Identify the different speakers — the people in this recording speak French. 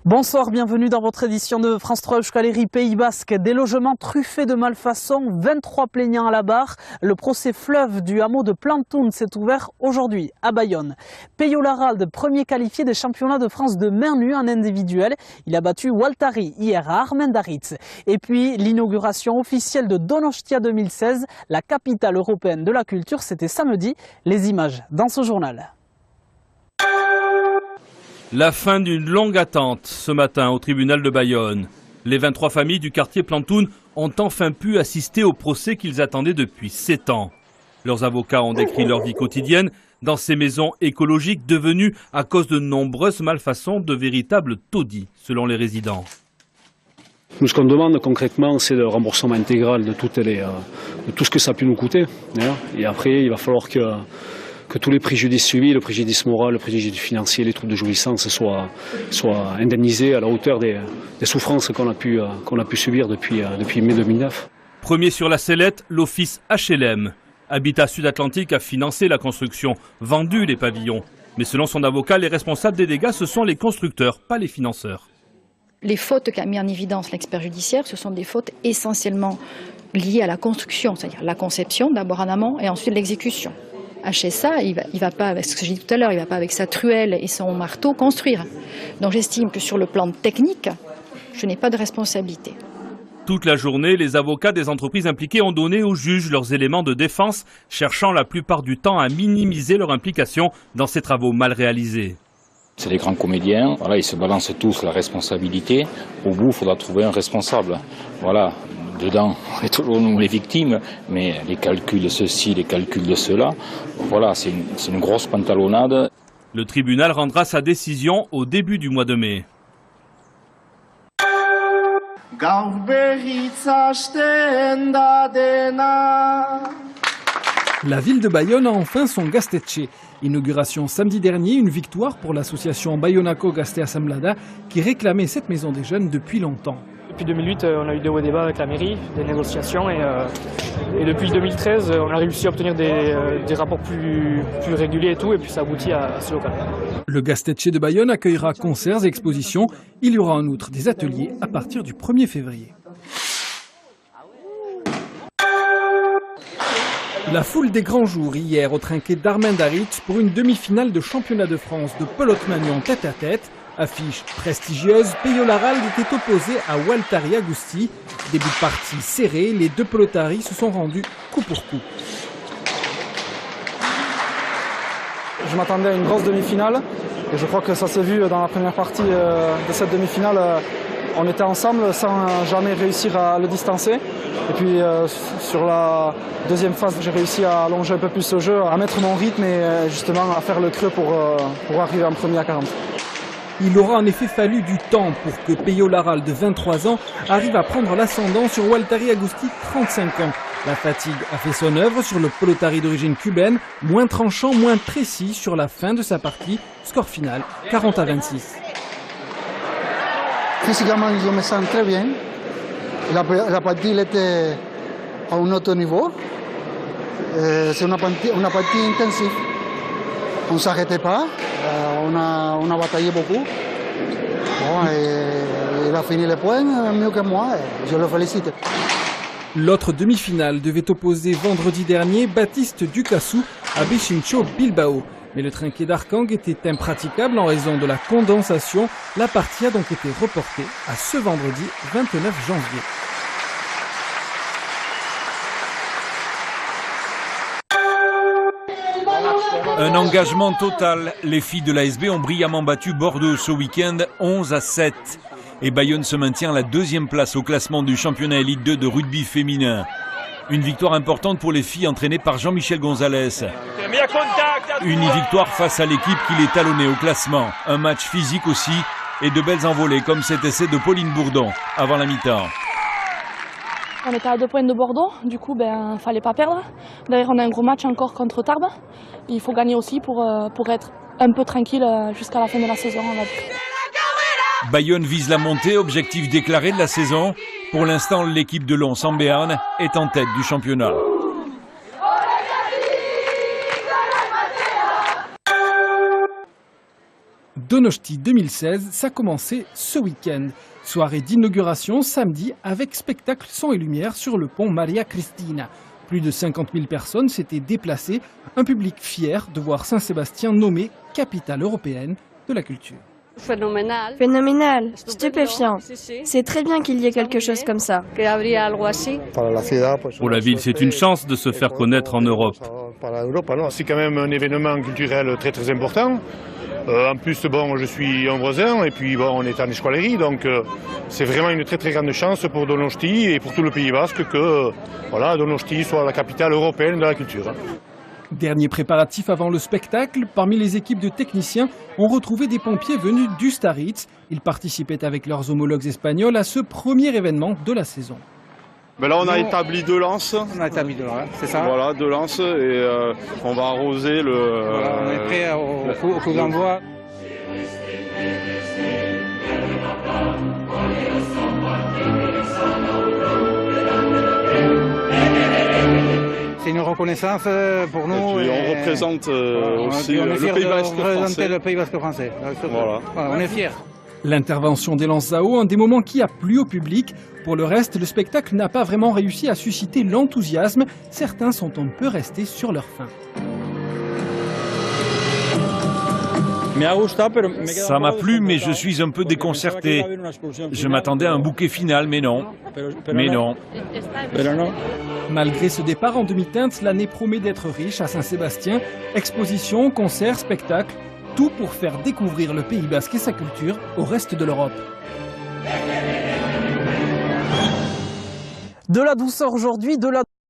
Speaker 1: Bonsoir, bienvenue dans votre édition de France 3 Euskal-Herri Pays Basque. Des logements truffés de malfaçons, 23 plaignants à la barre. Le procès fleuve du hameau de Plantoun s'est ouvert aujourd'hui à Bayonne. Peyo Laralde, premier qualifié des championnats de France de main nue en individuel. Il a battu Waltari hier à Armendaritz. Et puis l'inauguration officielle de Donostia 2016, la capitale européenne de la culture, c'était samedi. Les images dans ce journal.
Speaker 2: La fin d'une longue attente ce matin au tribunal de Bayonne. Les 23 familles du quartier Plantoun ont enfin pu assister au procès qu'ils attendaient depuis 7 ans. Leurs avocats ont décrit leur vie quotidienne dans ces maisons écologiques devenues, à cause de nombreuses malfaçons, de véritables taudis, selon les résidents.
Speaker 3: Nous, ce qu'on demande concrètement, c'est le remboursement intégral de tout ce que ça a pu nous coûter. Et après, il va falloir que tous les préjudices subis, le préjudice moral, le préjudice financier, les troubles de jouissance soient indemnisés à la hauteur des souffrances qu'on a pu subir depuis mai 2009.
Speaker 2: Premier sur la sellette, l'office HLM. Habitat Sud-Atlantique a financé la construction, vendu les pavillons. Mais selon son avocat, les responsables des dégâts, ce sont les constructeurs, pas les financeurs.
Speaker 4: Les fautes qu'a mis en évidence l'expert judiciaire, ce sont des fautes essentiellement liées à la construction, c'est-à-dire la conception d'abord en amont et ensuite l'exécution. HSA, il va pas, avec ce que j'ai dit tout à l'heure, il ne va pas avec sa truelle et son marteau construire. Donc j'estime que sur le plan technique, je n'ai pas de responsabilité.
Speaker 2: Toute la journée, les avocats des entreprises impliquées ont donné aux juges leurs éléments de défense, cherchant la plupart du temps à minimiser leur implication dans ces travaux mal réalisés.
Speaker 5: C'est des grands comédiens, voilà, ils se balancent tous la responsabilité. Au bout, il faudra trouver un responsable. Voilà. Dedans, on est toujours nous les victimes, mais les calculs de ceci, les calculs de cela, voilà, c'est une grosse pantalonnade.
Speaker 2: Le tribunal rendra sa décision au début du mois de mai.
Speaker 6: La ville de Bayonne a enfin son Gaztetxe. Inauguration samedi dernier, une victoire pour l'association Bayonako Gazte Asamblada qui réclamait cette maison des jeunes depuis longtemps.
Speaker 7: Depuis 2008, on a eu des hauts débats avec la mairie, des négociations et depuis 2013, on a réussi à obtenir des rapports plus réguliers et tout, et puis ça aboutit à ce local.
Speaker 6: Le Gaztetxe de Bayonne accueillera concerts et expositions. Il y aura en outre des ateliers à partir du 1er février. La foule des grands jours hier au trinquet d'Armendaritz pour une demi-finale de championnat de France de pelote magnon tête-à-tête. Affiche prestigieuse, Peyo Laralde était opposé à Waltari Agusti. Début de partie serré, les deux pelotaris se sont rendus coup pour coup.
Speaker 8: Je m'attendais à une grosse demi-finale et je crois que ça s'est vu dans la première partie de cette demi-finale. On était ensemble sans jamais réussir à le distancer. Et puis sur la deuxième phase, j'ai réussi à allonger un peu plus le jeu, à mettre mon rythme et justement à faire le creux pour arriver en premier à 40.
Speaker 6: Il aura en effet fallu du temps pour que Peyo Laralde, de 23 ans, arrive à prendre l'ascendant sur Waltari Agusti, 35 ans. La fatigue a fait son œuvre sur le pelotari d'origine cubaine, moins tranchant, moins précis sur la fin de sa partie. Score final, 40-26.
Speaker 9: Physiquement, je me sens très bien. La partie était à un autre niveau. C'est une partie intensive. On ne s'arrêtait pas, on a bataillé beaucoup. Bon, il a fini les points mieux que moi, et je le félicite.
Speaker 6: L'autre demi-finale devait opposer vendredi dernier Baptiste Ducassou à Bichincho Bilbao. Mais le trinquet d'Arkang était impraticable en raison de la condensation. La partie a donc été reportée à ce vendredi 29 janvier.
Speaker 10: Un engagement total. Les filles de l'ASB ont brillamment battu Bordeaux ce week-end 11-7. Et Bayonne se maintient à la deuxième place au classement du championnat Élite 2 de rugby féminin. Une victoire importante pour les filles entraînées par Jean-Michel Gonzalez. Une victoire face à l'équipe qui les talonnait au classement. Un match physique aussi et de belles envolées comme cet essai de Pauline Bourdon avant la mi-temps.
Speaker 11: On était à 2 points de Bordeaux, du coup fallait pas perdre. D'ailleurs on a un gros match encore contre Tarbes. Il faut gagner aussi pour être un peu tranquille jusqu'à la fin de la saison, on va dire.
Speaker 10: Bayonne vise la montée, objectif déclaré de la saison. Pour l'instant, l'équipe de Lons en Béarn est en tête du championnat.
Speaker 6: Donosti 2016, ça commençait ce week-end. Soirée d'inauguration samedi avec spectacle son et lumière sur le pont Maria Cristina. Plus de 50 000 personnes s'étaient déplacées, un public fier de voir Saint-Sébastien nommé capitale européenne de la culture.
Speaker 12: Phénoménal, stupéfiant. C'est très bien qu'il y ait quelque chose comme ça.
Speaker 2: Pour la ville, c'est une chance de se faire connaître en Europe.
Speaker 13: C'est quand même un événement culturel très très important. En plus, bon, je suis un voisin et puis bon, on est en escalerie, donc c'est vraiment une très très grande chance pour Donosti et pour tout le Pays Basque que voilà, Donosti soit la capitale européenne de la culture.
Speaker 6: Dernier préparatif avant le spectacle, parmi les équipes de techniciens, on retrouvait des pompiers venus d'Ustaritz. Ils participaient avec leurs homologues espagnols à ce premier événement de la saison.
Speaker 14: Ben là, on a établi 2 lances.
Speaker 15: On a établi 2 lances, c'est ça.
Speaker 14: Voilà, 2 lances et on va arroser le...
Speaker 15: Voilà, on est prêt au coup d'envoi. C'est une reconnaissance pour nous.
Speaker 14: Et puis on représente aussi
Speaker 15: le Pays Basque français. Voilà, on est fiers.
Speaker 6: L'intervention d'Elan Zao, un des moments qui a plu au public. Pour le reste, le spectacle n'a pas vraiment réussi à susciter l'enthousiasme. Certains sont un peu restés sur leur faim.
Speaker 10: Ça m'a plu, mais je suis un peu déconcerté. Je m'attendais à un bouquet final, mais non. Mais non.
Speaker 6: Malgré ce départ en demi-teinte, l'année promet d'être riche à Saint-Sébastien. Expositions, concerts, spectacles, tout pour faire découvrir le Pays Basque et sa culture au reste de l'Europe.
Speaker 1: De la douceur aujourd'hui, de la